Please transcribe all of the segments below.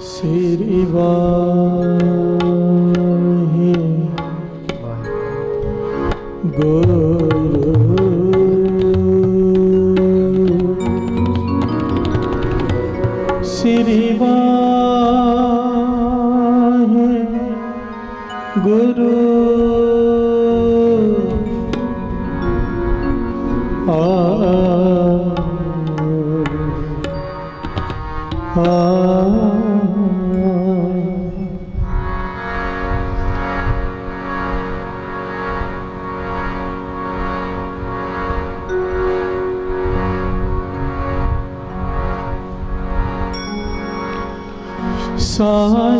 श्री वाहे गुरु श्री वाहे गुरु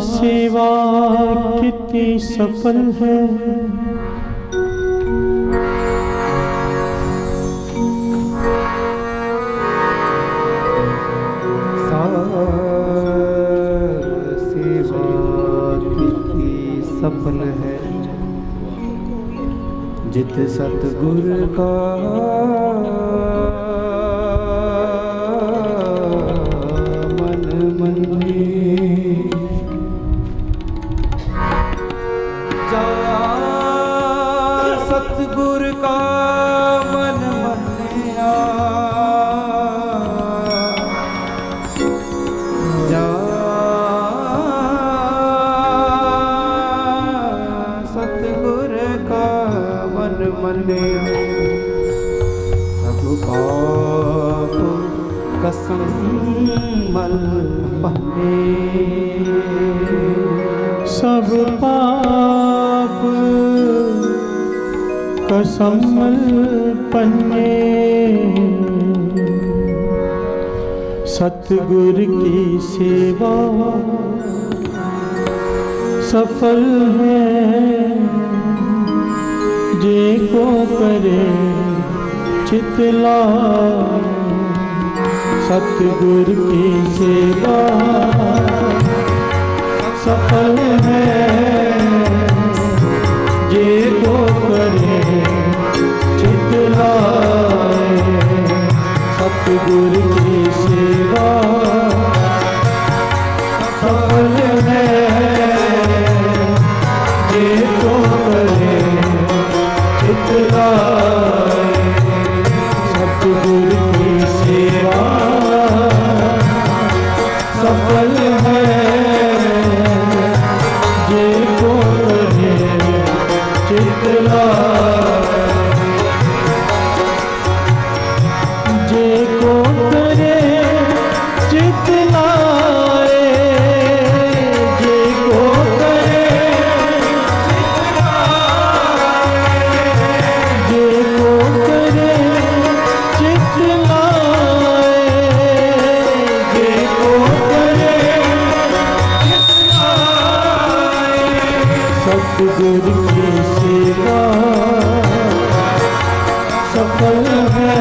सेवा कितनी सफल है, सेवा कितनी सफल है, जित सतगुरु का मन मने सतगुरु का मन मनिया जा सतगुरु का मन मनिया सब पाप कसम मल पहने सब पाप कसमल पन्ने सतगुर की सेवा सफल है, जे को करे चितला सतगुर की सेवा सफल है, जे को करे चितलाए सतगुरु की सेवा सफल है, जे को करे चितलाए सतगुरु की सेवा सफल है, जे को करे चितलाए जे को करे चितलाए जे को करे चितलाए जे को करे चितलाए जे को करे चितलाए सतगुरु की सेवा सफल है,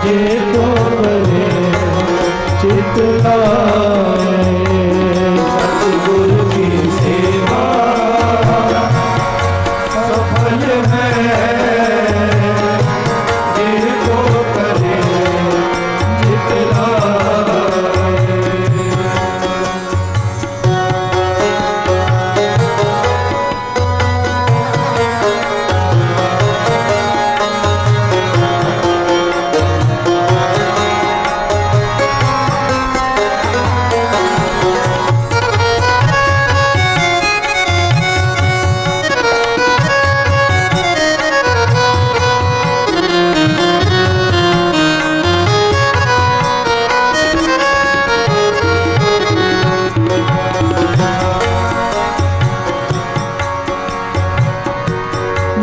जे को करे चितलाए सतगुरु की सेवा सफल है, जे को करे चितलाए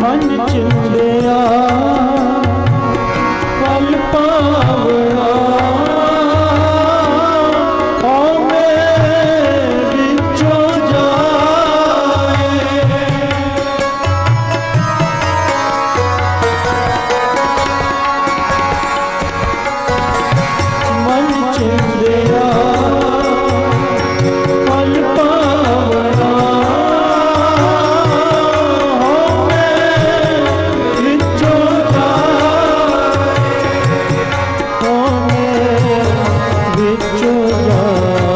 मन चिंदिया फल पावना पावे बिचो जाए मन चिंदिया फल पावना बिचो जाए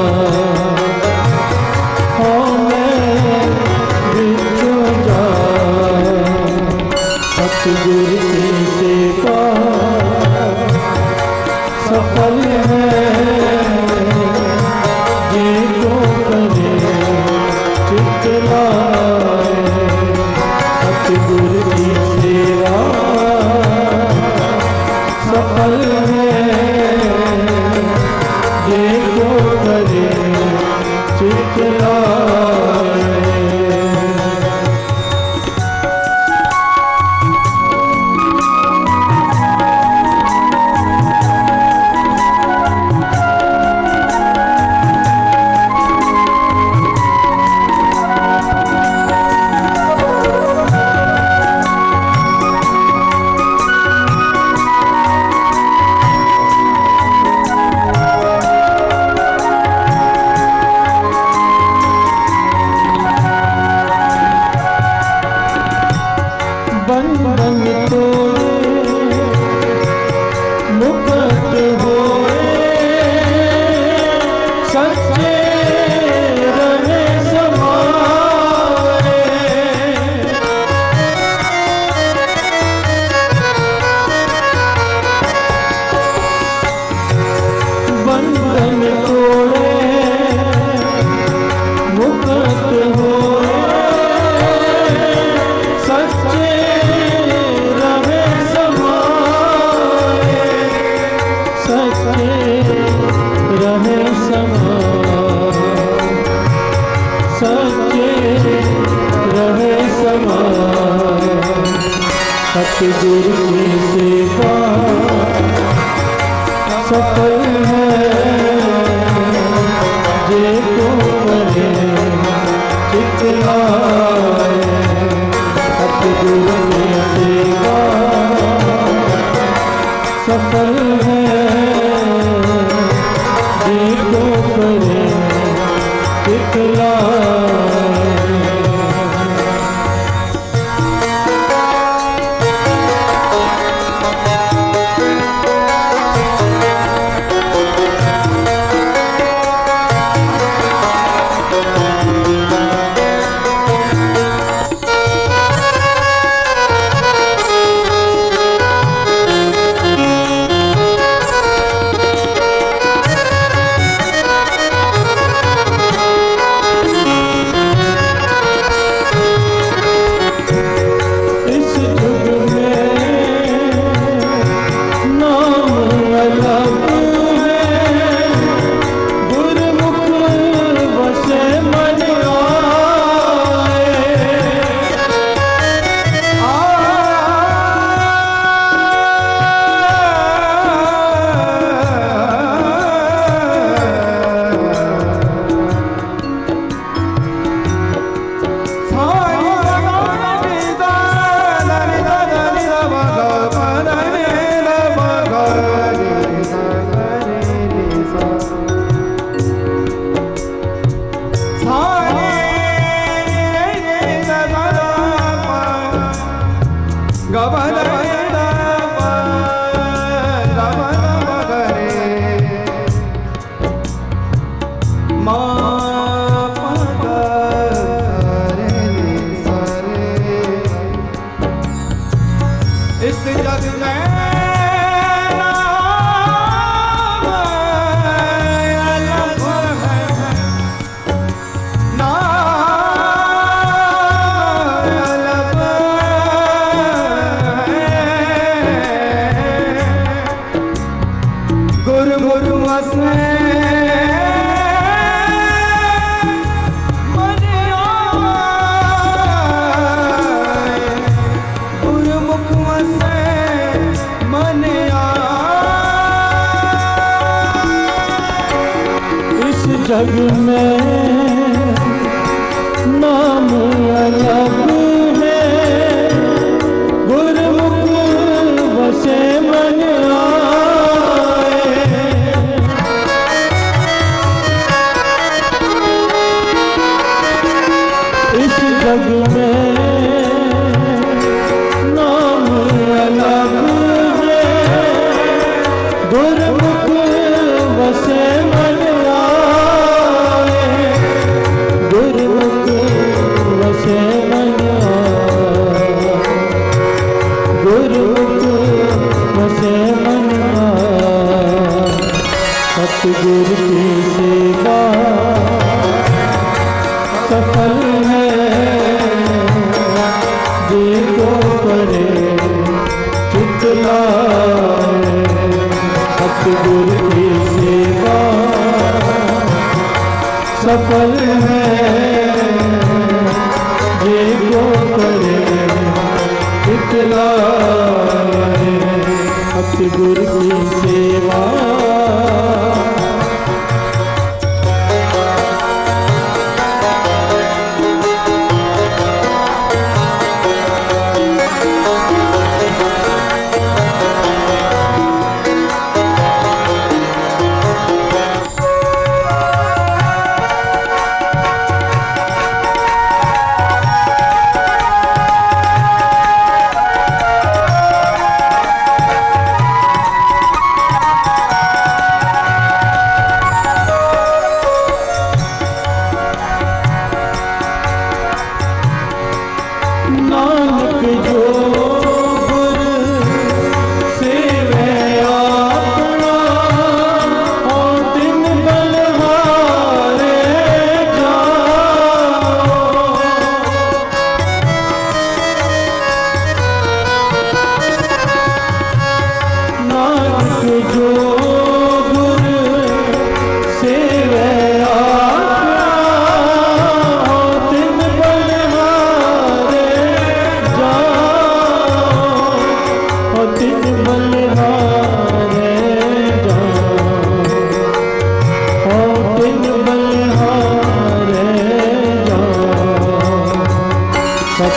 बंधन तोड़े मुक्त होए सच्चे रहे समाए सच्चे रहे समाए सच्चे रहे समाए सतगुरु की सेवा सफल है जे को करे चितलाए सतगुरु की सेवा सफल है जे को करे चितलाए जग में नाम अलग है गुरमुख बसे मन आए इस जग में नाम अलग है गुरमुख बसे मन गुरमुख वसे मन गुरमुख वसे मन सतगुरु की सेवा सफल है जे को करे चितलाए सतगुरु की सेवा सफल है जे को करे चितलाए सतगुरु की सेवा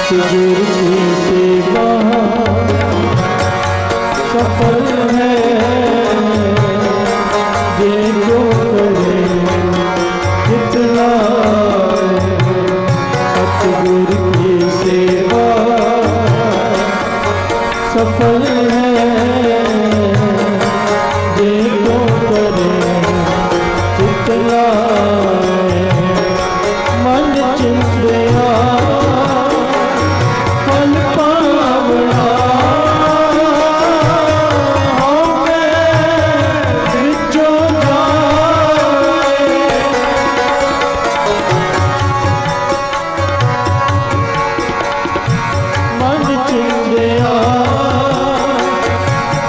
सतगुरु की सेवा सफल है जे जो करे जितना सतगुरु की सेवा सफल है जे जो करे जितना मन चिंतया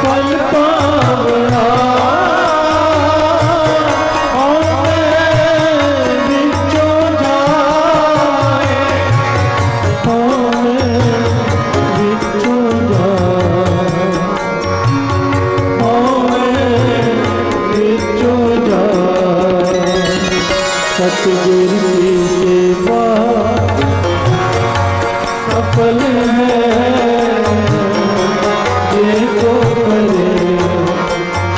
फल पावना सतगुरु की सेवा सफल है जे को करे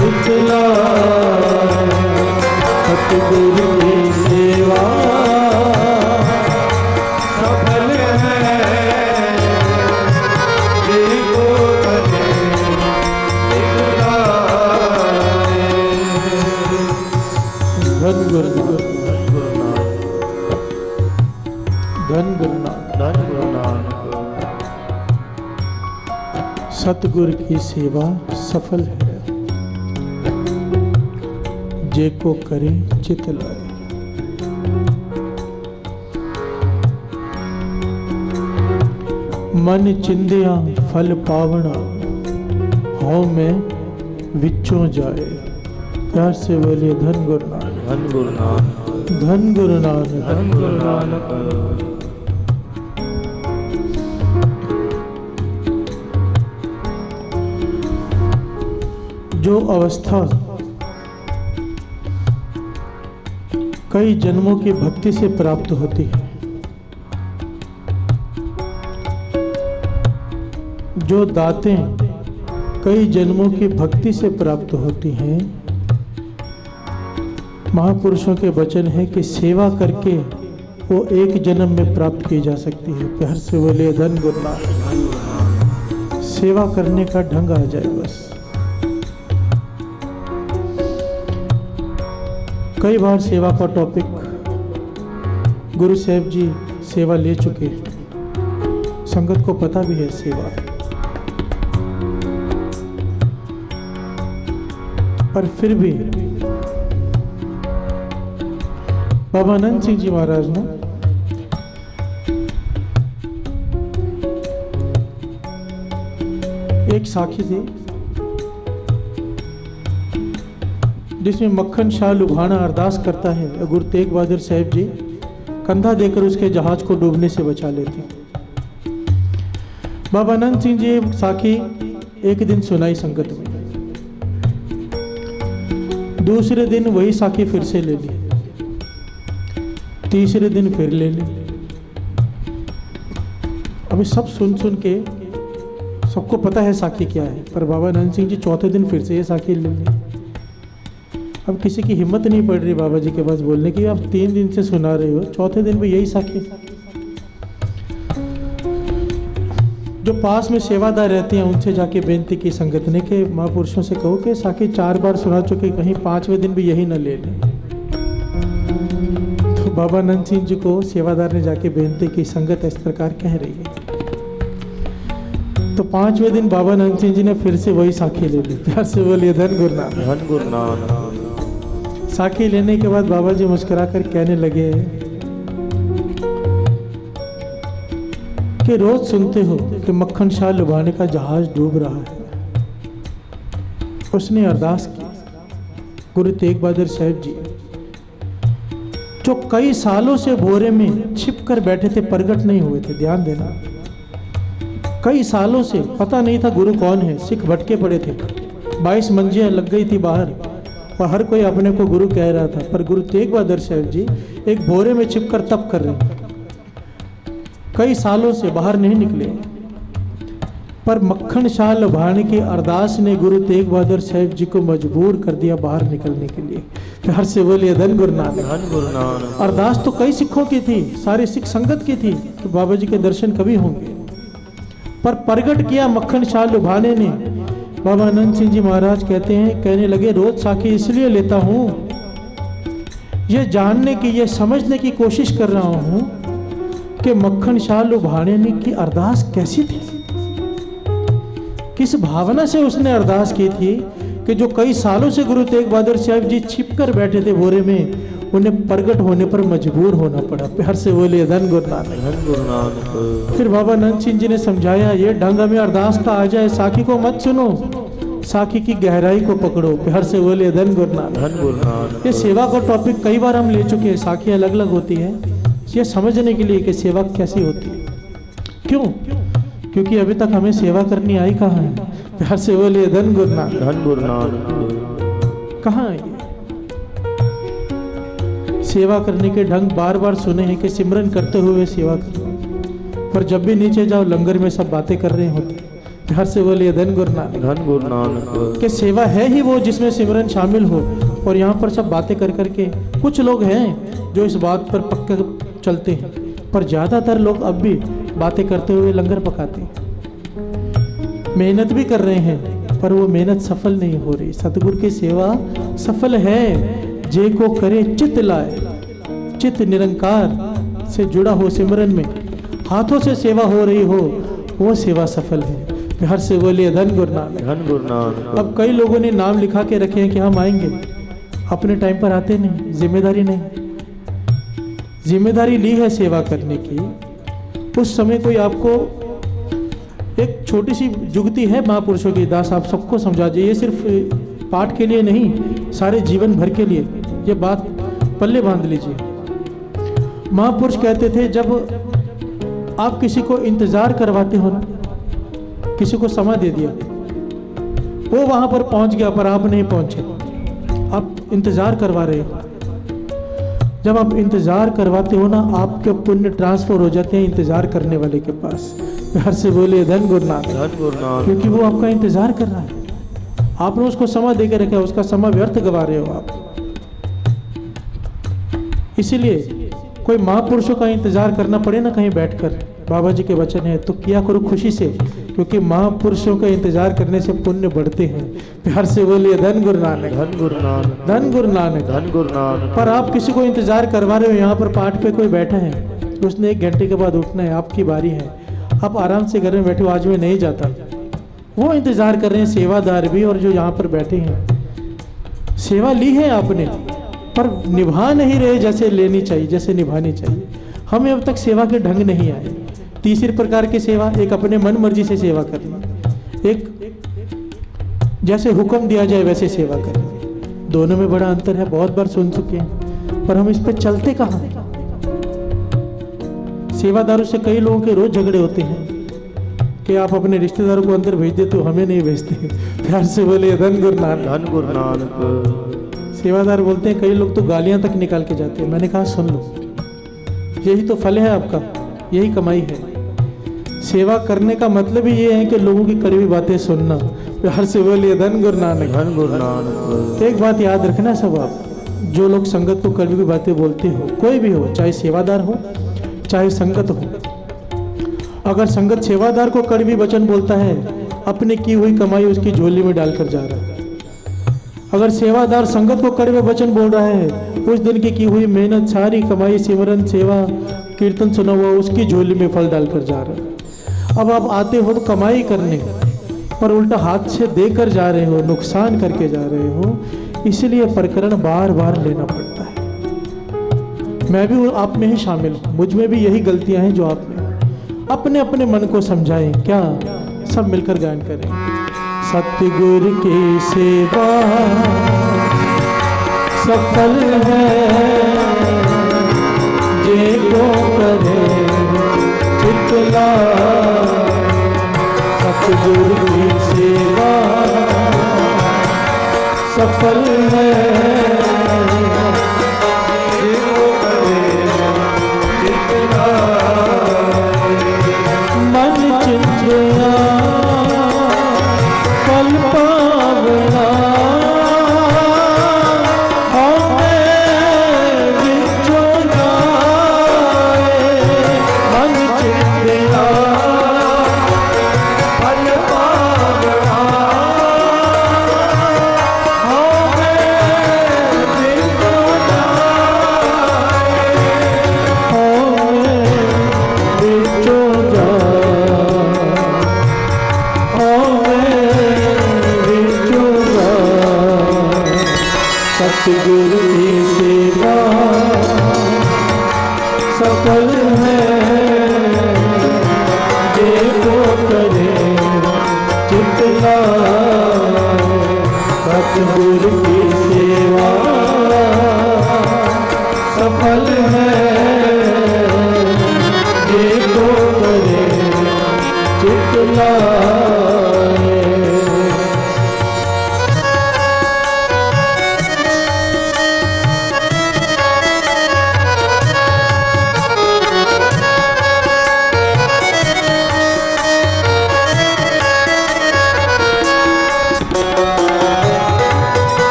जितना सतगुरु की सेवा सफल है जे को करे जितना धन गुरु धन गुरु नानक सतगुरु की सेवा सफल है जे को करे चित लाए। मन चिंदिया फल पावना हौ में विचों जाए। प्यार से बोलिए धन गुरु नानक धन गुरु नानक धन गुरु नानक धन गुरु नानक। जो अवस्था कई जन्मों की भक्ति से प्राप्त होती है, जो दातें कई जन्मों की भक्ति से प्राप्त होती हैं, महापुरुषों के वचन है कि सेवा करके वो एक जन्म में प्राप्त की जा सकती है। प्यार से बोले धन गुरु नानक। सेवा करने का ढंग आ जाए बस। कई बार सेवा का टॉपिक गुरु साहब जी सेवा ले चुके हैं, संगत को पता भी है सेवा, पर फिर भी बाबा आनंद सिंह जी महाराज ने एक साखी दी जिसमें मक्खन शाह लुभाना अरदास करता है, गुरु तेग बहादुर साहब जी कंधा देकर उसके जहाज को डूबने से बचा लेते। बाबा आनंद सिंह जी साखी एक दिन सुनाई संगत में, दूसरे दिन वही साखी फिर से ले ली, तीसरे दिन फिर ले ली। अभी सब सुन सुन के सबको पता है साखी क्या है, पर बाबा आनंद सिंह जी चौथे दिन फिर से ये साखी ले ली। अब किसी की हिम्मत नहीं पड़ रही बाबा जी के पास बोलने की, आप 3 दिन से सुना रहे हो, चौथे दिन भी यही साखी। जो पास में सेवादार रहते हैं उनसे जाके बेनती की संगत ने कि महापुरुषों से कहो कि साखी 4 बार सुना चुके, कहीं 5वें दिन भी यही न ले लें। तो बाबा आनंद सिंह जी को सेवादार ने जाके बेनती की, संगत इस प्रकार कह रही है। तो 5वें दिन बाबा आनंद सिंह जी ने फिर से वही साखी ले ली। प्यार से बोलिए धन गुरु नानक धन गुरु नानक। साखी लेने के बाद बाबा जी मुस्कुराकर कहने लगे कि रोज सुनते हो कि मक्खन शाह लुभाने का जहाज डूब रहा है। उसने अरदास की, गुरु तेग बहादुर साहब जी जो कई सालों से बोरे में छिप कर बैठे थे, प्रगट नहीं हुए थे। ध्यान देना, कई सालों से पता नहीं था गुरु कौन है, सिख भटके पड़े थे, 22 मंजिलें लग गई थी बाहर और हर कोई अपने को गुरु कह रहा था, पर गुरु तेग बहादुर साहब जी एक बोरे में छिपकर तप कर रहे थे। कई सालों से बाहर नहीं निकले, पर मक्खन शाह लुभाने की अरदास ने गुरु तेग बहादुर साहब जी को मजबूर कर दिया बाहर निकलने के लिए। प्यार से बोलिए धन गुरु नानक। धन गुरु नानक। अरदास तो कई सिखों की थी, सारी सिख संगत की थी कि बाबा जी के दर्शन कभी होंगे, पर प्रगट किया मक्खन शाह लुभाने ने। बाबा आनंद सिंह जी महाराज कहते हैं, कहने लगे रोज साखी इसलिए लेता हूँ, ये जानने की, ये समझने की कोशिश कर रहा हूँ कि मक्खन शाह लुभाने की अरदास कैसी थी, किस भावना से उसने अरदास की थी कि जो कई सालों से गुरु तेग बहादुर साहब जी छिप कर बैठे थे बोरे में, उन्हें प्रगट होने पर मजबूर होना पड़ा। प्यार से बोलिए धन गुरु नानक। धन गुरु नानक। फिर बाबा आनंद सिंह जी ने समझाया, ये ढंग हमें अरदास का आ जाए, साखी को मत सुनो, साखी की गहराई को पकड़ो। प्यार से बोलिए धन गुरु नानक। धन गुरु नानक। ये सेवा का टॉपिक कई बार हम ले चुके हैं, साखी अलग अलग होती है ये समझने के लिए कि सेवा कैसी होती है। क्यों? क्योंकि अभी तक हमें सेवा करनी आई कहाँ है। प्यार से बोलिए धन गुरु नानक। धन गुरु नानक। कहाँ है ये सेवा करने के ढंग? बार बार सुने हैं कि सिमरन करते हुए सेवा करो, पर जब भी नीचे जाओ लंगर में सब बातें कर रहे होते। प्यार से बोलिए धन गुरु नानक। धन गुरु नानक। कि सेवा है ही वो जिसमें सिमरन शामिल हो, और यहाँ पर सब बातें कर करके कुछ लोग हैं जो इस बात पर पक्के चलते हैं, पर ज़्यादातर लोग अब भी बातें करते हुए लंगर पकाते हैं, मेहनत भी कर रहे हैं, पर वो मेहनत सफल नहीं हो रही। सतगुरु की सेवा सफल है जे को करे चित लाए, चित निरंकार से जुड़ा हो, सिमरन में हाथों से सेवा हो रही हो, वो सेवा सफल है। प्यार से बोलिए धन गुरु नानक। धन गुरु नानक। अब कई लोगों ने नाम लिखा के रखे हैं कि हम आएंगे, अपने टाइम पर आते नहीं, जिम्मेदारी नहीं। जिम्मेदारी ली है सेवा करने की, उस समय कोई आपको एक छोटी सी जुगती है महापुरुषों की, दास आप सबको समझा दीजिए, ये सिर्फ पाठ के लिए नहीं, सारे जीवन भर के लिए ये बात पल्ले बांध लीजिए। महापुरुष कहते थे, जब आप किसी को इंतजार करवाते हो ना, किसी को समय दे दिया, वो वहां पर पहुंच गया पर आप नहीं पहुंचे, आप इंतजार करवा रहे हो। जब आप इंतजार करवाते हो ना, आपके पुण्य ट्रांसफर हो जाते हैं इंतजार करने वाले के पास। प्यार से बोलिए धन गुरु नानक। धन गुरु नानक। क्योंकि वो आपका इंतजार कर रहा है, आपने उसको समय दे के रखा है, उसका समय व्यर्थ गवा रहे हो आप। इसीलिए कोई महापुरुषों का इंतजार करना पड़े ना कहीं बैठकर, बाबा जी के वचन है तो किया करो खुशी से, क्योंकि महापुरुषों का इंतजार करने से पुण्य बढ़ते हैं। प्यार से बोलिए धन गुरु नानक। धन गुरु नानक। धन गुरु नानक। धन गुरु नानक। पर आप किसी को इंतजार करवा रहे हो, यहाँ पर पाठ पे कोई बैठा है, उसने 1 घंटे के बाद उठना है, आपकी बारी है, आप आराम से घर में बैठे हो, आज मैं नहीं जाता। वो इंतजार कर रहे हैं, सेवादार भी और जो यहाँ पर बैठे हैं। सेवा ली है आपने, पर निभा नहीं रहे जैसे लेनी चाहिए, जैसे निभानी चाहिए। हमें अब तक सेवा के ढंग नहीं आए। तीसरी प्रकार की सेवा, एक अपने मन मर्जी से सेवा करना, एक जैसे हुक्म दिया जाए वैसे सेवा करना। दोनों में बड़ा अंतर है, बहुत बार सुन चुके हैं, पर हम इस पे चलते कहाँ हैं। सेवादारों से कई लोगों के रोज झगड़े होते हैं कि आप अपने रिश्तेदारों को अंदर भेज देते हो, हमें नहीं भेजते। प्यार से बोले धन गुरु नानक। धन गुरु नानक। सेवादार बोलते हैं, कई लोग तो गालियां तक निकाल के जाते हैं। मैंने कहा सुन लो, यही तो फल है आपका, यही कमाई है। सेवा करने का मतलब ही ये है कि लोगों की कड़वी बातें सुनना। प्यार से बोलिए धन गुरु नानक। धन गुरु नानक। एक बात याद रखना सब आप, जो लोग संगत को कड़वी बातें बोलते हो, कोई भी हो, चाहे सेवादार हो चाहे संगत हो, अगर संगत सेवादार को कड़वी वचन बोलता है, अपने की हुई कमाई उसकी झोली में डालकर जा रहा है। अगर सेवादार संगत को कड़वे वचन बोल रहा है, उस दिन की हुई मेहनत, सारी कमाई, सिमरन, सेवा, कीर्तन सुना हुआ, उसकी झोली में फल डालकर जा रहा है। अब आप आते हो तो कमाई करने, पर उल्टा हाथ से देकर जा रहे हो, नुकसान करके जा रहे हो। इसलिए प्रकरण बार बार लेना पड़ता है। मैं भी आप में ही शामिल हूँ, मुझ में भी यही गलतियां हैं जो आप में। अपने अपने मन को समझाएं, क्या सब मिलकर गायन करें। सतगुरु की सेवा सफल है, जे को करे चितला। सतगुरु की सेवा सफल है, जे को करे चितला। सफल है ये तो करे चितलाए।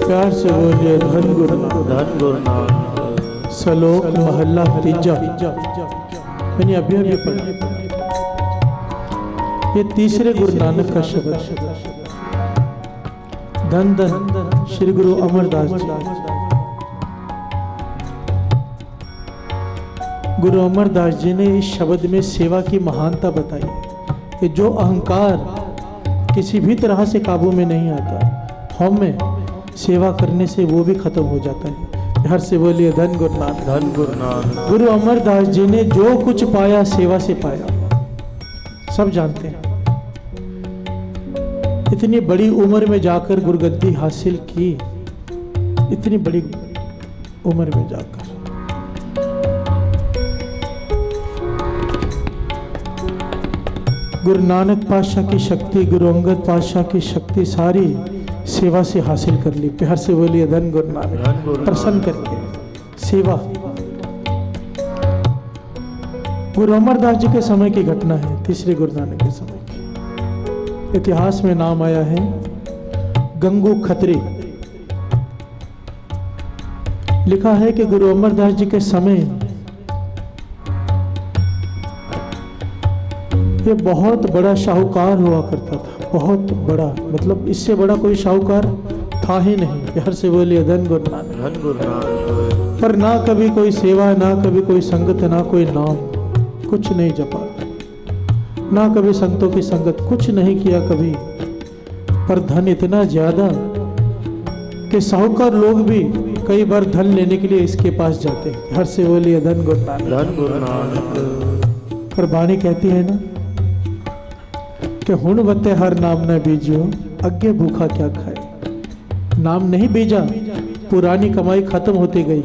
प्यार से बोलिए धन गुरु नानक। धन गुरु नानक। श्लोक महला तीजा, मैंने अभी पढ़ा। ये तीसरे गुरु नानक का शब्द। धन धन श्री गुरु अमरदास जी। गुरु अमरदास जी ने इस शब्द में सेवा की महानता बताई कि जो अहंकार किसी भी तरह से काबू में नहीं आता, हम में सेवा करने से वो भी खत्म हो जाता है। हर से बोलिए धन गुरु नानक। धन गुरु नानक। गुरु अमरदास जी ने जो कुछ पाया सेवा से पाया, सब जानते हैं। इतनी बड़ी उम्र में जाकर गुरगद्दी हासिल की, इतनी बड़ी उम्र में जाकर। गुरु नानक पातशाह की शक्ति, गुरु अंगद पातशाह की शक्ति सारी सेवा से हासिल कर ली। प्यार से बोलिए धन गुरु नानक। प्रसन्न करके सेवा। गुरु अमरदास जी के समय की घटना है, तीसरे गुरु नानक के समय की। इतिहास में नाम आया है गंगू खत्री। लिखा है कि गुरु अमरदास जी के समय ये बहुत बड़ा शाहूकार हुआ करता था। बहुत बड़ा, मतलब इससे बड़ा कोई शाहूकार था ही नहीं। हर से बोलिए धन गुरु नानक। धन गुरु नानक। पर ना कभी कोई सेवा, ना कभी कोई संगत, ना कोई नाम, कुछ नहीं जपा, ना कभी संतों की संगत, कुछ नहीं किया कभी। पर धन इतना ज्यादा कि साहूकार लोग भी कई बार धन लेने के लिए इसके पास जाते। हर से बोलिए धन गुरु नानक। धन गुरु नानक। पर वाणी कहती है ना कि हुण वते हर नाम न बीजियो, अग्गे भूखा क्या खाए। नाम नहीं बीजा, पुरानी कमाई खत्म होती गई।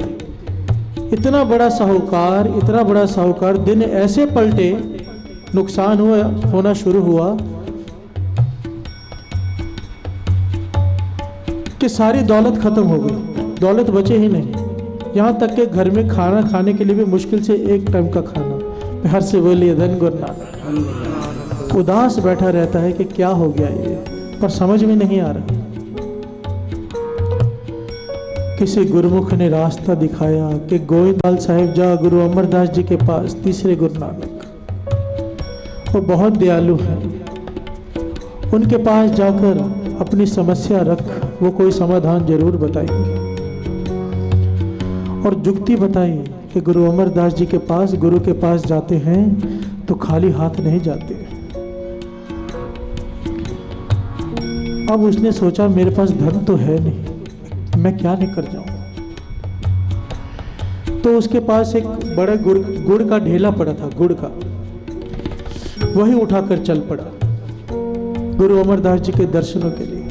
इतना बड़ा साहूकार, इतना बड़ा साहूकार, दिन ऐसे पलटे, नुकसान होना शुरू हुआ कि सारी दौलत खत्म हो गई, दौलत बचे ही नहीं। यहाँ तक कि घर में खाना खाने के लिए भी मुश्किल से एक टाइम का खाना। प्यार से बोलिए धन गुरु नानक। उदास बैठा रहता है कि क्या हो गया ये, पर समझ में नहीं आ रहा। किसी गुरुमुख ने रास्ता दिखाया कि गोविंदलाल साहिब जा गुरु अमरदास जी के पास, तीसरे गुरु नानक। वो बहुत दयालु हैं, उनके पास जाकर अपनी समस्या रख, वो कोई समाधान जरूर बताएंगे। और जुक्ति बताई कि गुरु अमरदास जी के पास, गुरु के पास जाते हैं तो खाली हाथ नहीं जाते। अब उसने सोचा मेरे पास धन तो है नहीं, मैं क्या लेकर जाऊं। तो उसके पास एक बड़ा गुड़ का ढेला पड़ा था, गुड़ का, वही उठाकर चल पड़ा गुरु अमरदास जी के दर्शनों के लिए।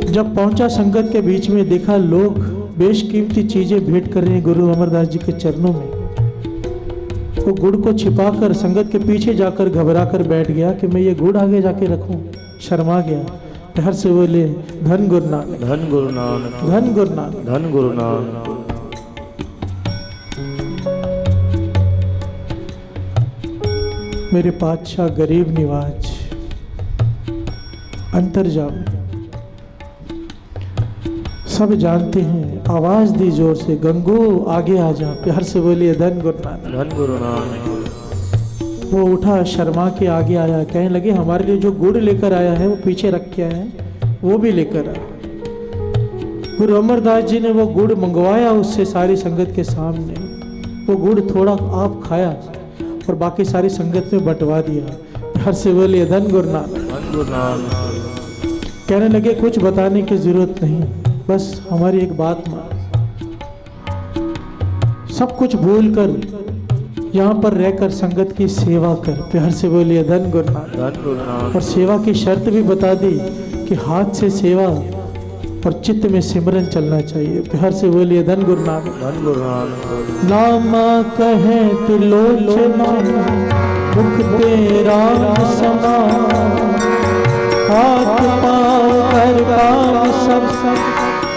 जब पहुंचा संगत के बीच में, देखा लोग बेशकीमती चीजें भेंट कर रहे हैं गुरु अमरदास जी के चरणों में। वो गुड़ को छिपाकर संगत के पीछे जाकर घबरा कर बैठ गया कि मैं ये गुड़ आगे जाके रखूं, शर्मा गया। हर से बोले धन गुरु नानक। धन गुरु नानक। धन गुरु नानक। धन गुरु नानक। मेरे पातशाह गरीब निवाज अंतर्जामी, सब जानते हैं। आवाज दी जोर से, गंगू आगे आ जा। प्यार से बोलिए धन गुरु नानक। धन गुरु नानक। वो उठा, शर्मा के आगे आया, कहने लगे हमारे लिए जो गुड़ लेकर आया है वो पीछे रख के आया है, वो भी लेकर आया। गुरु अमरदास जी ने वो गुड़ मंगवाया उससे सारी संगत के सामने। वो गुड़ थोड़ा आप खाया और बाकी सारी संगत में बंटवा दिया। हर से बोलिए धन गुरु नानक। धन गुरु नानक। कहने लगे कुछ बताने की जरूरत नहीं, बस हमारी एक बात मान। सब कुछ भूल कर यहाँ पर रहकर संगत की सेवा कर। प्यार से बोलिए धन गुरु नानक। धन गुरु नानक। और सेवा की शर्त भी बता दी कि हाथ से सेवा और चित्त में सिमरन चलना चाहिए। प्यार से बोलिए धन गुरु नानक। धन गुरु नानक। नामा कहे त्रिलोचना मुख तेरा समा, हाथ पाँव कर काम सब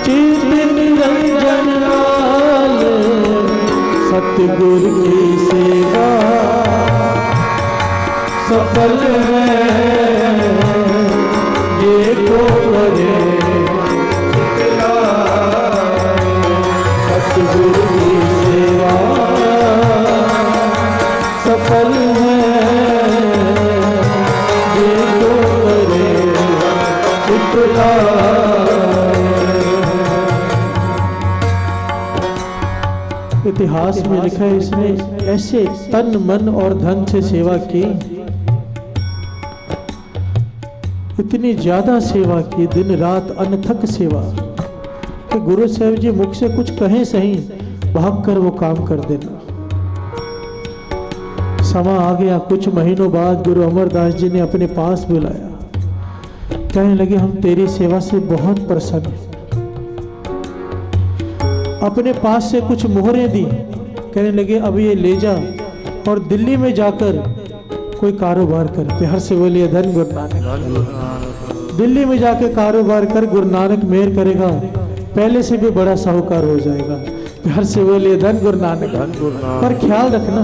चित निरंजन लाल, सतगुरु की सेवा सफल है ये को करे। सतगुरु की सेवा सफल है ये को करे चितलाए। इतिहास में लिखा है इसने ऐसे तन मन और धन से सेवा की, इतनी ज्यादा सेवा की, दिन रात अनथक सेवा कि गुरु साहब जी मुख से कुछ कहें सही, भागकर वो काम कर देना। समा आ गया, कुछ महीनों बाद गुरु अमरदास जी ने अपने पास बुलाया। कहने लगे हम तेरी सेवा से बहुत प्रसन्न हैं। अपने पास से कुछ मोहरें दी, कहने लगे अब ये ले जा और दिल्ली में जाकर कोई कारोबार कर। प्यार से बोलिए धन गुरु नानक। दिल्ली में जाकर कारोबार कर, गुरु नानक मेहर करेगा, पहले से भी बड़ा साहूकार हो जाएगा। प्यार से बोलिए धन गुरु नानक। पर ख्याल रखना,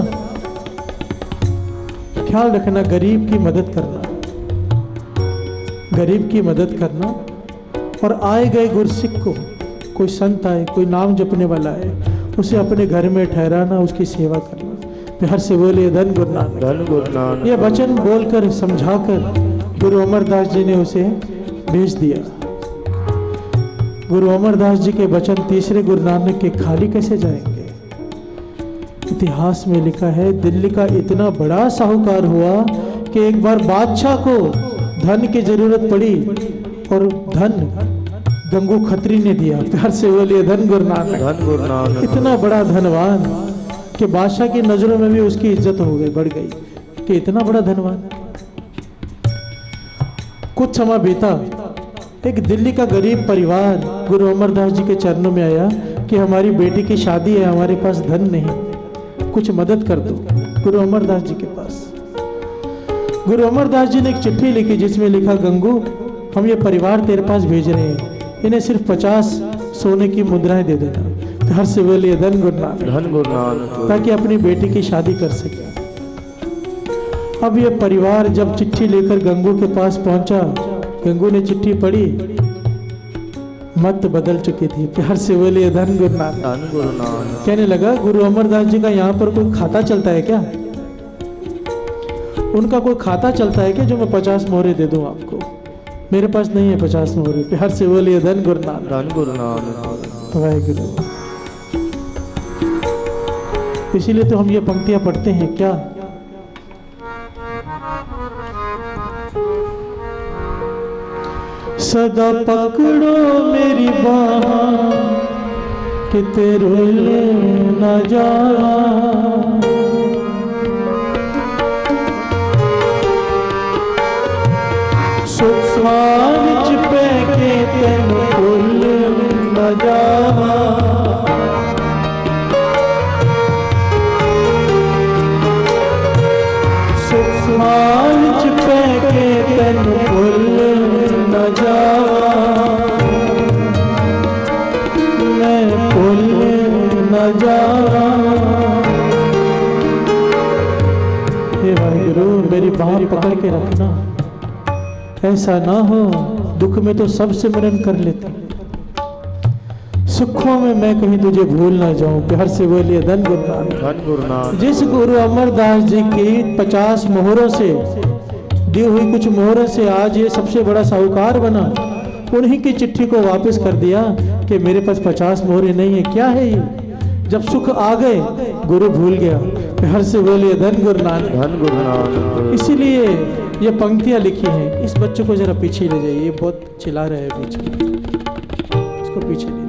ख्याल रखना, गरीब की मदद करना, गरीब की मदद करना। और आए गए गुरसिख को, कोई संत आए, कोई नाम जपने वाला है, उसे अपने घर में ठहराना, उसकी सेवा करना। प्यार से बोलिए धन गुरु नानक। धन गुरु नानक। ये वचन बोलकर समझाकर गुरु अमरदास जी ने उसे भेज दिया। गुरु अमरदास जी के वचन तीसरे गुरु नानक के खाली कैसे जाएंगे? इतिहास में लिखा है दिल्ली का इतना बड़ा साहूकार हुआ कि एक बार बादशाह को धन की जरूरत पड़ी और धन गंगू खत्री ने दिया। प्यार से बोलिए धन गुरु नानक। धन गुरु नानक। इतना बड़ा धनवान कि बादशाह की नजरों में भी उसकी इज्जत हो गई, बढ़ गई कि इतना बड़ा धनवान। कुछ समय बीता, एक दिल्ली का गरीब परिवार गुरु अमरदास जी के चरणों में आया कि हमारी बेटी की शादी है, हमारे पास धन नहीं, कुछ मदद कर दो। गुरु अमरदास जी के पास गुरु अमरदास जी ने एक चिट्ठी लिखी जिसमें लिखा, गंगू हम ये परिवार तेरे पास भेज रहे हैं, इन्हें सिर्फ 50 सोने की मुद्राएं दे देना। प्यार से बोलिए धन गुरु नानक। धन गुरु नानक। ताकि अपनी बेटी की शादी कर सके। अब ये परिवार जब चिट्ठी लेकर गंगू के पास पहुंचा, गंगू ने चिट्ठी पढ़ी, मत बदल चुकी थी। प्यार से बोलिए धन गुरु नानक। धन गुरु नानक। कहने लगा गुरु अमरदास जी का यहाँ पर कोई खाता चलता है क्या? उनका कोई खाता चलता है क्या जो मैं 50 मोहरे दे दूं आपको? मेरे पास नहीं है 50 मोहरे। प्यार से बोलिए धन गुरु नानक। धन गुरु नानक। वाहेगुरु। इसीलिए तो हम ये पंक्तियां पढ़ते हैं क्या? सदा पकड़ो मेरी बाह कि तेरे ले न जा, सुखमान चिपे के तेन भूल न जा, सुखमान चिपे के तेन भूल न जा, मैं भूल न जा। हे वाहिगुरु मेरी बाह पकड़ के रखना, ऐसा ना हो दुख में तो सब सिमरन कर लेते, सुखों में मैं कहीं तुझे भूल ना जाऊं। प्यार से बोलिए धन गुरु नानक। धन गुरु नानक। जिस गुरु अमरदास जी की 50 मोहरों से दी हुई कुछ मोहरों से आज ये सबसे बड़ा साहूकार बना, उन्हीं की चिट्ठी को वापस कर दिया कि मेरे पास 50 मोहरे नहीं है। क्या है ये? जब सुख आ गए गुरु भूल गया। प्यार से बोलिए धन गुरु नानक। धन गुरु नानक। इसीलिए ये पंक्तियां लिखी हैं। इस बच्चे को जरा पीछे ले जाइए, ये बहुत चिल्ला रहा है बीच में, इसको पीछे ले जाइए।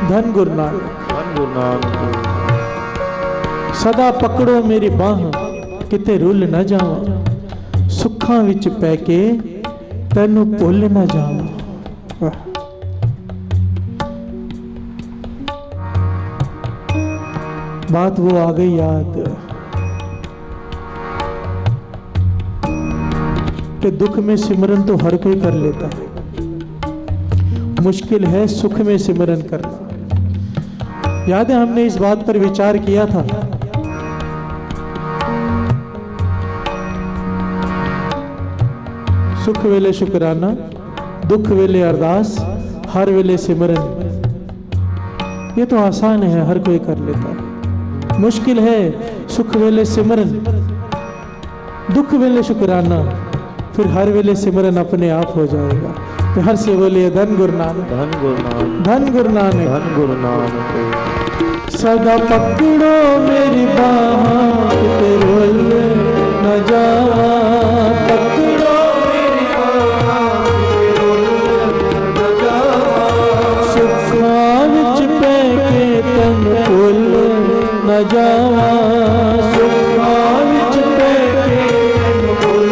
धन गुरु नानक। धन गुरु नानक। सदा पकड़ो मेरी बाह किते रुल न जावां, सुखां विच पै के तैनू भुल न जावां। बात वो आ गई याद कि दुख में सिमरन तो हर कोई कर लेता है, मुश्किल है सुख में सिमरन करना। याद है हमने इस बात पर विचार किया था। सुख वेले शुकराना, दुख वेले अरदास, हर वेले सिमरन। ये तो आसान है, हर कोई कर लेता है। मुश्किल है सुख वेले सिमरन, दुख वेले शुकराना, फिर हर वेले सिमरन अपने आप हो जाएगा। तो हर से बोलिए धन गुरु नानक। धन गुरु नानक। धन गुरु नानक। धन गुरु नानक। सदा पकड़ो मेरी बाह किते रुल न जावां, पकड़ो मेरी बाह किते रुल न जावां, सुखां विच पै के तैनू भुल न जावां, सुखां विच पै के तैनू भुल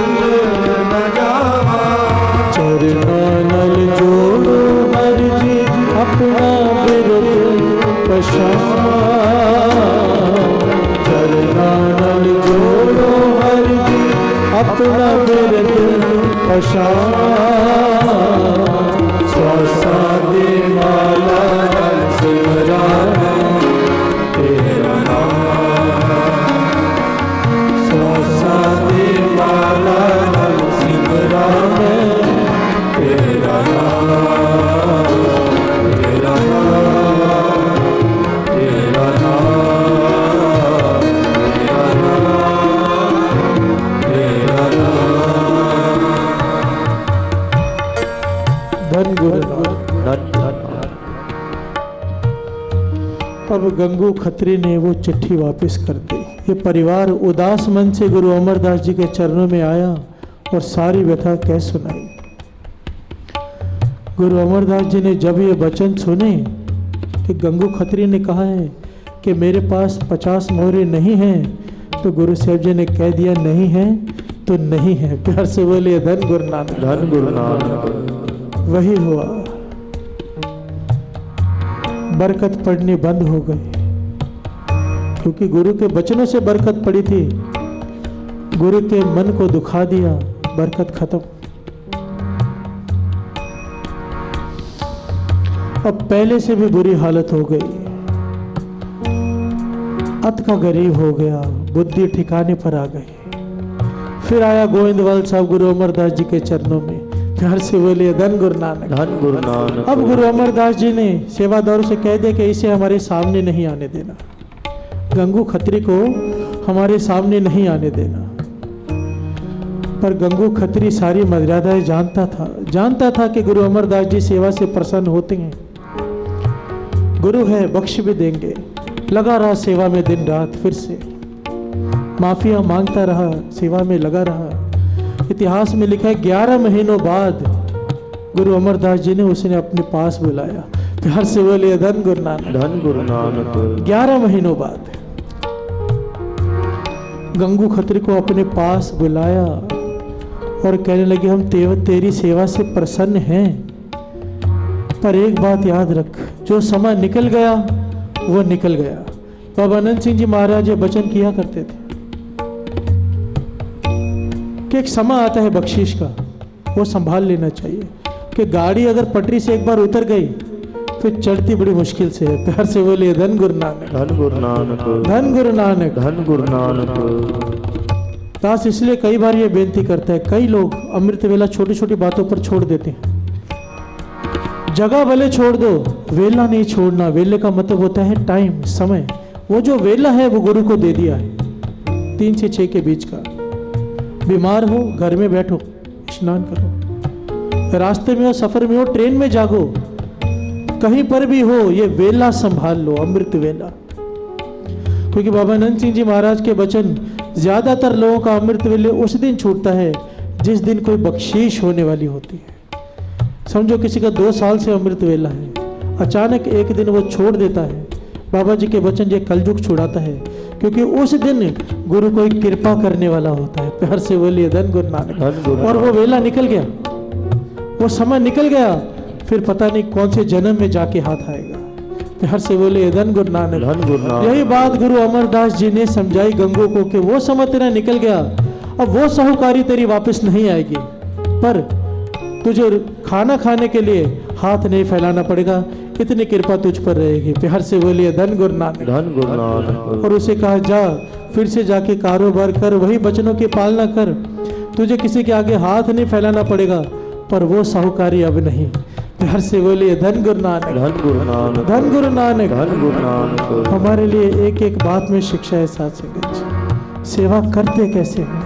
न जावां। चरनां नाल जोड़ो हर जी अपना बिरद पछावां, चरनां नाल जोड़ो हर जी अपना बिरद पछावां। स्वासां दी माला नाल सिमरां तेरा नाम, स्वासां दी माला नाल सिमरां तेरा नाम, तेरा नाम, तेरा नाम, तेरा नाम, तेरा नाम। धन गुरु नानक। धन धन। अब गंगू खत्री ने वो चिट्ठी वापस कर दी। ये परिवार उदास मन से गुरु अमरदास जी के चरणों में आया और सारी व्यथा कह सुनाई। गुरु अमरदास जी ने जब ये वचन सुने कि गंगू खत्री ने कहा है कि मेरे पास 50 मोहरे नहीं हैं, तो गुरु साहब जी ने कह दिया नहीं है तो नहीं है। प्यार से बोलिए धन गुरु नानक। धन गुरु नानक। वही हुआ, बरकत पड़नी बंद हो गई, क्योंकि गुरु के वचनों से बरकत पड़ी थी। गुरु के मन को दुखा दिया, बरकत खत्म। अब पहले से भी बुरी हालत हो गई, अत का गरीब हो गया, बुद्धि ठिकाने पर आ गई। फिर आया गोविंदवाल साहब गुरु अमरदास जी के चरणों में। प्यार से बोलिए धन गुरु नानक। धन गुरु नानक। अब गुरु अमरदास जी ने सेवादारों से कह दिया कि इसे हमारे सामने नहीं आने देना, गंगू खत्री को हमारे सामने नहीं आने देना। पर गंगू खत्री सारी मर्यादाएं जानता था कि गुरु अमरदास जी सेवा से प्रसन्न होते हैं, गुरु है बख्श भी देंगे। लगा रहा सेवा में दिन रात, फिर से माफिया मांगता रहा, सेवा में लगा रहा। इतिहास में लिखा है 11 महीनों बाद गुरु अमरदास जी ने उसने अपने पास बुलाया। प्यार से बोलिए धन गुरु नानक। धन गुरु नानक। 11 महीनों बाद गंगू खत्री को अपने पास बुलाया और कहने लगे हम तेरी सेवा से प्रसन्न हैं, पर एक बात याद रख, जो समय निकल गया वो निकल गया। बाबा अनंत सिंह जी महाराज ये वचन किया करते थे कि एक समय आता है बख्शीश का, वो संभाल लेना चाहिए कि गाड़ी अगर पटरी से एक बार उतर गई फिर चढ़ती बड़ी मुश्किल से है। प्यार से बोलिए धन गुरु नानक। धन गुरु नानक। धन गुरु नानक। धन गुरु नानक। दास इसलिए कई बार ये बेनती करता है, कई लोग अमृत वेला छोटी छोटी बातों पर छोड़ देते हैं। जगह भले छोड़ दो, वेला नहीं छोड़ना। वेले का मतलब होता है टाइम, समय। वो जो वेला है वो गुरु को दे दिया है, 3 से 6 के बीच का। बीमार हो घर में बैठो, स्नान करो, रास्ते में हो, सफर में हो, ट्रेन में जागो, कहीं पर भी हो, ये वेला संभाल लो, अमृत वेला। क्योंकि बाबा अनंत सिंह जी महाराज के वचन, ज्यादातर लोगों का अमृत वेले उस दिन छूटता है जिस दिन कोई बख्शीश होने वाली होती है। समझो किसी का 2 साल से अमृत वेला है, अचानक एक दिन वो छोड़ देता है। बाबा जी के वचन ये कलयुग छुड़ाता है, क्योंकि उस दिन गुरु कोई कृपा करने वाला होता है। प्यार से बोलिए धन गुरु नानक। और वो वेला निकल गया, वो समय निकल गया, फिर पता नहीं कौन से जन्म में जाके हाथ आएगा। प्यार से बोलिए धन गुरु नानक। यही बात गुरु अमरदास जी ने समझाई गंगो को कि वो समय तेरा निकल गया, अब वो साहूकारी तेरी वापस नहीं आएगी, पर तुझे खाना खाने के लिए हाथ नहीं फैलाना पड़ेगा, इतनी कृपा तुझ पर रहेगी। प्यार से बोलिए धन गुरु नानक। धन गुरु नानक। और उसे कहा जा फिर से जाके कारोबार कर, वही बचनों की पालना कर, तुझे किसी के आगे हाथ नहीं फैलाना पड़ेगा, पर वो साहूकारी अब नहीं। प्यार से बोलिए धन गुरु नानक। धन गुरु नानक। धन गुरु नानक। धन गुरु नानक। हमारे लिए एक एक बात में शिक्षा है साथ संगत जी। सेवा करते कैसे हैं?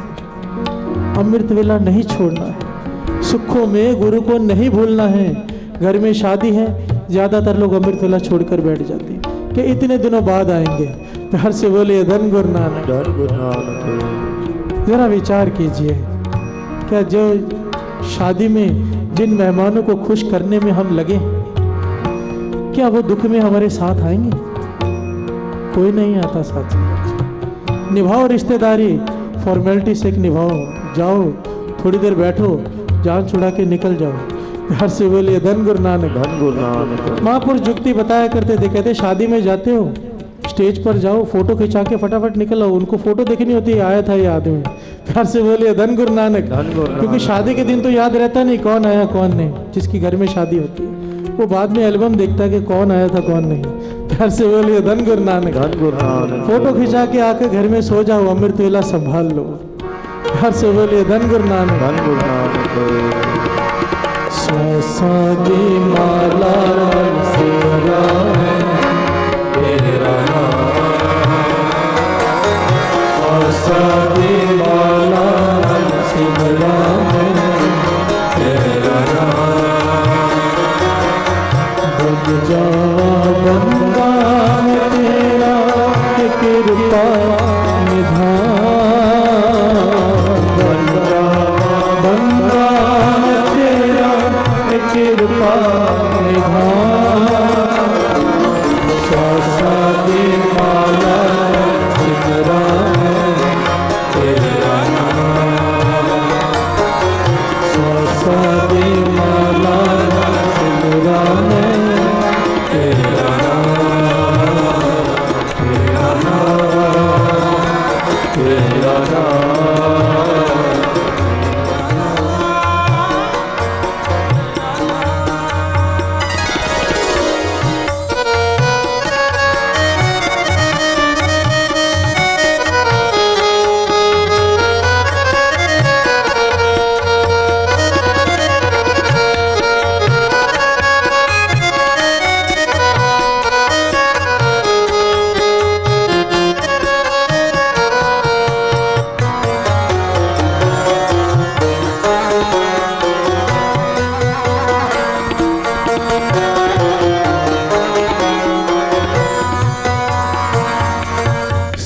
अमृत वेला नहीं छोड़ना है, सुखों में गुरु को नहीं भूलना है। घर में शादी है, ज्यादातर लोग अमृत वेला छोड़कर बैठ जाते हैं कि इतने दिनों बाद आएंगे। प्यार से बोलिए धन गुरु नानक। धन गुरु नानक। जरा विचार कीजिए, क्या जो शादी में जिन मेहमानों को खुश करने में हम लगे, क्या वो दुख में हमारे साथ आएंगे? कोई नहीं आता साथ। निभाओ रिश्तेदारी, फॉर्मेलिटी से निभाओ, जाओ थोड़ी देर बैठो, जान छुड़ा के निकल जाओ। प्यार से बोलिए धन गुरु नानक। धन गुरु नानक। महापुरुष जुक्ति बताया करते थे, कहते शादी में जाते हो, स्टेज पर जाओ, फोटो खिंचा के फटाफट निकल आओ, उनको फोटो देखनी होती है, आया था ये आदमी। प्यार से बोलिए धन गुरु नानक। क्योंकि शादी के दिन तो याद रहता नहीं कौन आया कौन नहीं, जिसकी घर में शादी होती है वो बाद में एल्बम देखता है कि कौन आया था कौन नहीं। प्यार से बोलिए धन गुरु नानक। धन गुरु नानक। फोटो खिंचा के आके घर में सो जाओ, अमृत वेला संभाल लो। प्यार से बोलिए धन गुरु नानक। धन गुरु नानक। सादी माला सिमरा तेरा सादी माला सिमरा तेरा बन जावा बंदा तेरा कृपा निधान। बन जावा बंदा तेरा कृपा निधान। सादी माला सिमरा तेरा सादी माला सिमरा तेरा तेरा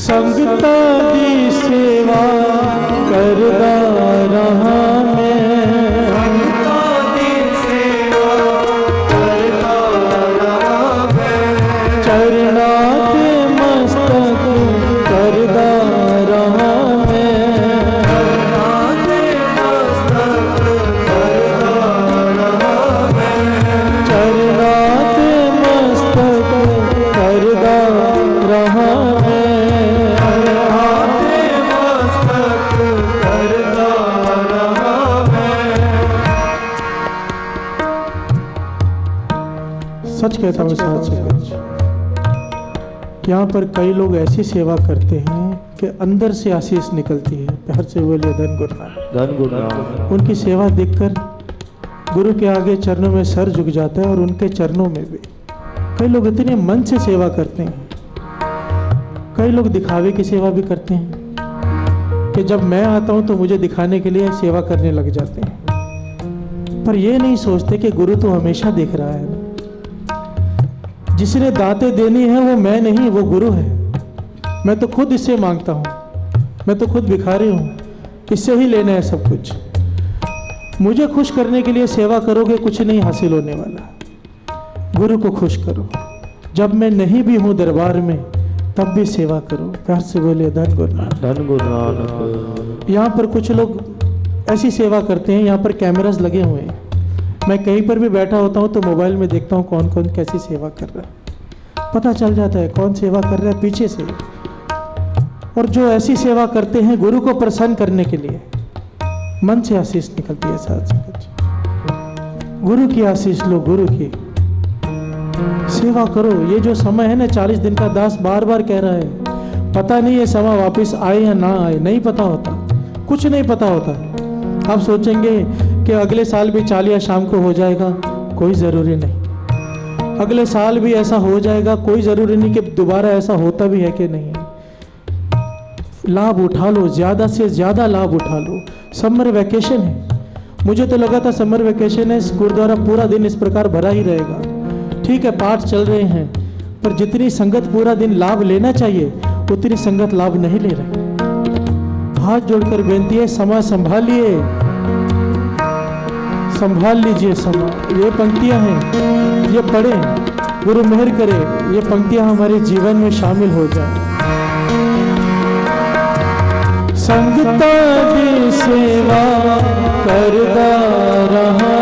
संगता दी सेवा करदा रहा मैं। संगता दी सेवा करदा रहा मैं। चरना ते मस्तक करदा रहा मैं। चरना ते मस्तक करदा रहा मैं। चरना ते मस्तक करदा रहा मैं। सच कहता हूँ साथ संगत, यहाँ पर कई लोग ऐसी सेवा करते हैं कि अंदर से आशीष निकलती है। प्यार से बोलिए धन गुरु नानक। धन गुरु नानक। उनकी सेवा देखकर गुरु के आगे चरणों में सर झुक जाता है, और उनके चरणों में भी कई लोग इतने मन से सेवा करते हैं। कई लोग दिखावे की सेवा भी करते हैं कि जब मैं आता हूँ तो मुझे दिखाने के लिए सेवा करने लग जाते हैं, पर ये नहीं सोचते कि गुरु तो हमेशा देख रहा है। जिसने दातें देनी है वो मैं नहीं, वो गुरु है। मैं तो खुद इससे मांगता हूँ, मैं तो खुद भिखारी हूँ, इससे ही लेना है सब कुछ। मुझे खुश करने के लिए सेवा करोगे, कुछ नहीं हासिल होने वाला। गुरु को खुश करो। जब मैं नहीं भी हूँ दरबार में तब भी सेवा करो। प्यार से बोलिए धन गुरु नानक। धन गुरु नानक। यहाँ पर कुछ लोग ऐसी सेवा करते हैं, यहाँ पर कैमरास लगे हुए हैं। मैं कहीं पर भी बैठा होता हूँ तो मोबाइल में देखता हूँ कौन कौन कैसी सेवा कर रहा है, पता चल जाता है कौन सेवा कर रहा है पीछे से। और जो ऐसी सेवा करते हैं गुरु को प्रसन्न करने के लिए, मन से आशीष निकलती है। साथ संगत गुरु की आशीष लो, गुरु की सेवा करो। ये जो समय है ना, 40 दिन का दास बार बार कह रहा है, पता नहीं ये समय वापस आए या ना आए, नहीं पता होता, कुछ नहीं पता होता। आप सोचेंगे कि अगले साल भी चालिया शाम को हो जाएगा, कोई ज़रूरी नहीं। अगले साल भी ऐसा हो जाएगा, कोई ज़रूरी नहीं कि दोबारा ऐसा होता भी है कि नहीं। लाभ उठा लो, ज़्यादा से ज़्यादा लाभ उठा लो। समर वैकेशन है, मुझे तो लगा था समर वैकेशन है, गुरुद्वारा पूरा दिन इस प्रकार भरा ही रहेगा। ठीक है, पाठ चल रहे हैं, पर जितनी संगत पूरा दिन लाभ लेना चाहिए उतनी संगत लाभ नहीं ले रही। हाथ जोड़कर बेनती है, समय संभालिए, संभाल लीजिए समय। ये पंक्तियां हैं, ये पढ़े, गुरु मेहर करे ये पंक्तियां हमारे जीवन में शामिल हो जाए। संगता दी सेवा करदा रहा,